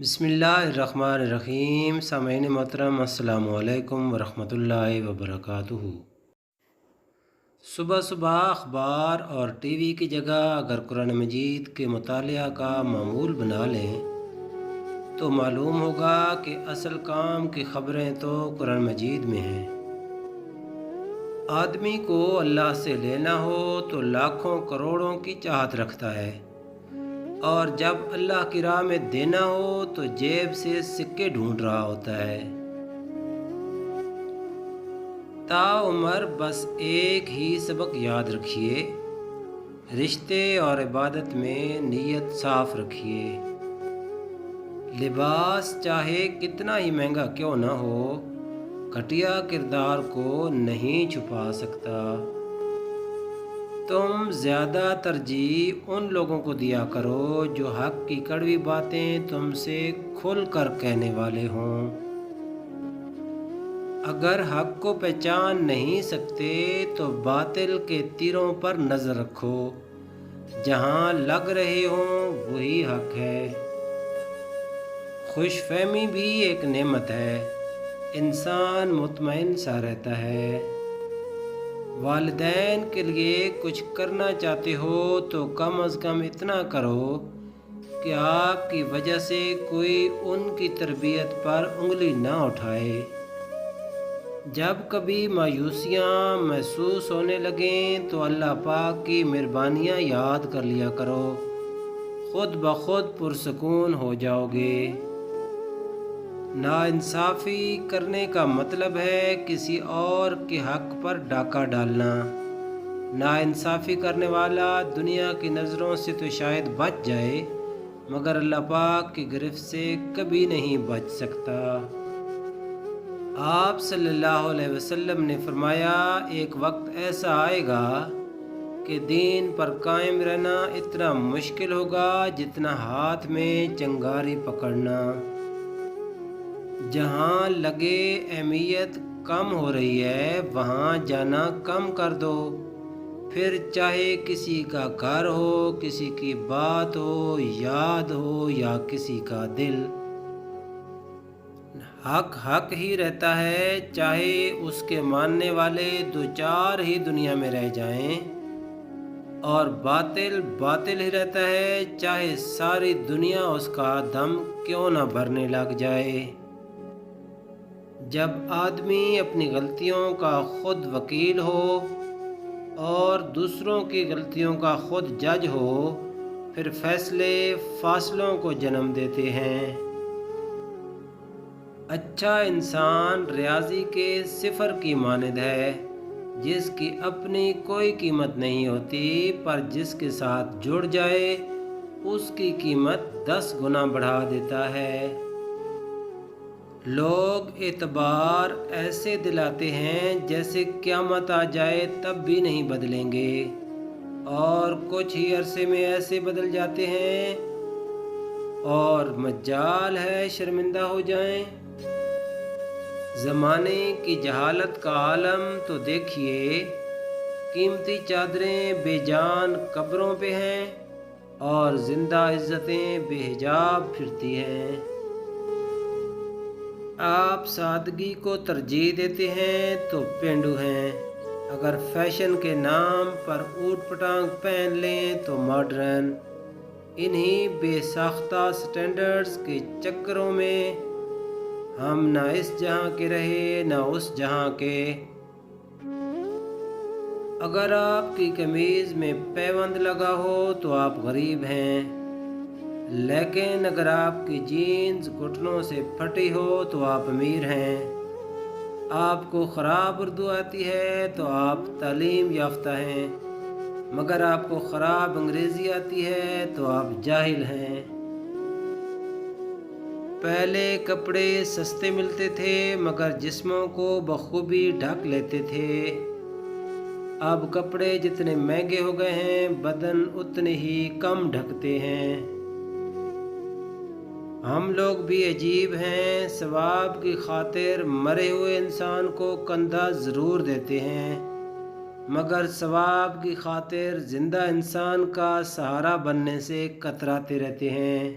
بسم اللہ الرحمن الرحیم سامعین محترم السلام علیکم ورحمۃ اللہ وبرکاتہ۔ صبح صبح اخبار اور ٹی وی کی جگہ اگر قرآن مجید کے مطالعہ کا معمول بنا لیں تو معلوم ہوگا کہ اصل کام کی خبریں تو قرآن مجید میں ہیں۔ آدمی کو اللہ سے لینا ہو تو لاکھوں کروڑوں کی چاہت رکھتا ہے، اور جب اللہ کی راہ میں دینا ہو تو جیب سے سکے ڈھونڈ رہا ہوتا ہے۔ تا عمر بس ایک ہی سبق یاد رکھیے، رشتے اور عبادت میں نیت صاف رکھیے۔ لباس چاہے کتنا ہی مہنگا کیوں نہ ہو، گھٹیا کردار کو نہیں چھپا سکتا۔ تم زیادہ ترجیح ان لوگوں کو دیا کرو جو حق کی کڑوی باتیں تم سے کھل کر کہنے والے ہوں۔ اگر حق کو پہچان نہیں سکتے تو باطل کے تیروں پر نظر رکھو، جہاں لگ رہے ہوں وہی حق ہے۔ خوش فہمی بھی ایک نعمت ہے، انسان مطمئن سا رہتا ہے۔ والدین کے لیے کچھ کرنا چاہتے ہو تو کم از کم اتنا کرو کہ آپ کی وجہ سے کوئی ان کی تربیت پر انگلی نہ اٹھائے۔ جب کبھی مایوسیاں محسوس ہونے لگیں تو اللہ پاک کی مہربانیاں یاد کر لیا کرو، خود بخود پرسکون ہو جاؤ گے۔ ناانصافی کرنے کا مطلب ہے کسی اور کے حق پر ڈاکہ ڈالنا۔ ناانصافی کرنے والا دنیا کی نظروں سے تو شاید بچ جائے، مگر اللہ پاک کی گرفت سے کبھی نہیں بچ سکتا۔ آپ صلی اللہ علیہ وسلم نے فرمایا، ایک وقت ایسا آئے گا کہ دین پر قائم رہنا اتنا مشکل ہوگا جتنا ہاتھ میں چنگاری پکڑنا۔ جہاں لگے اہمیت کم ہو رہی ہے وہاں جانا کم کر دو، پھر چاہے کسی کا گھر ہو، کسی کی بات ہو، یاد ہو یا کسی کا دل۔ حق حق ہی رہتا ہے، چاہے اس کے ماننے والے دو چار ہی دنیا میں رہ جائیں، اور باطل باطل ہی رہتا ہے، چاہے ساری دنیا اس کا دم کیوں نہ بھرنے لگ جائے۔ جب آدمی اپنی غلطیوں کا خود وکیل ہو اور دوسروں کی غلطیوں کا خود جج ہو، پھر فیصلے فاصلوں کو جنم دیتے ہیں۔ اچھا انسان ریاضی کے صفر کی مانند ہے، جس کی اپنی کوئی قیمت نہیں ہوتی، پر جس کے ساتھ جڑ جائے اس کی قیمت 10 گنا بڑھا دیتا ہے۔ لوگ اعتبار ایسے دلاتے ہیں جیسے قیامت آ جائے تب بھی نہیں بدلیں گے، اور کچھ ہی عرصے میں ایسے بدل جاتے ہیں اور مجال ہے شرمندہ ہو جائیں۔ زمانے کی جہالت کا عالم تو دیکھیے، قیمتی چادریں بے جان قبروں پہ ہیں اور زندہ عزتیں بے حجاب پھرتی ہیں۔ آپ سادگی کو ترجیح دیتے ہیں تو پینڈو ہیں، اگر فیشن کے نام پر اوٹ پٹانگ پہن لیں تو ماڈرن۔ انہی بے ساختہ سٹینڈرڈز کے چکروں میں ہم نہ اس جہاں کے رہے نہ اس جہاں کے۔ اگر آپ کی قمیض میں پیوند لگا ہو تو آپ غریب ہیں، لیکن اگر آپ کی جینز گھٹنوں سے پھٹی ہو تو آپ امیر ہیں۔ آپ کو خراب اردو آتی ہے تو آپ تعلیم یافتہ ہیں، مگر آپ کو خراب انگریزی آتی ہے تو آپ جاہل ہیں۔ پہلے کپڑے سستے ملتے تھے مگر جسموں کو بخوبی ڈھک لیتے تھے، اب کپڑے جتنے مہنگے ہو گئے ہیں بدن اتنے ہی کم ڈھکتے ہیں۔ ہم لوگ بھی عجیب ہیں، ثواب کی خاطر مرے ہوئے انسان کو کندھا ضرور دیتے ہیں، مگر ثواب کی خاطر زندہ انسان کا سہارا بننے سے کتراتے رہتے ہیں۔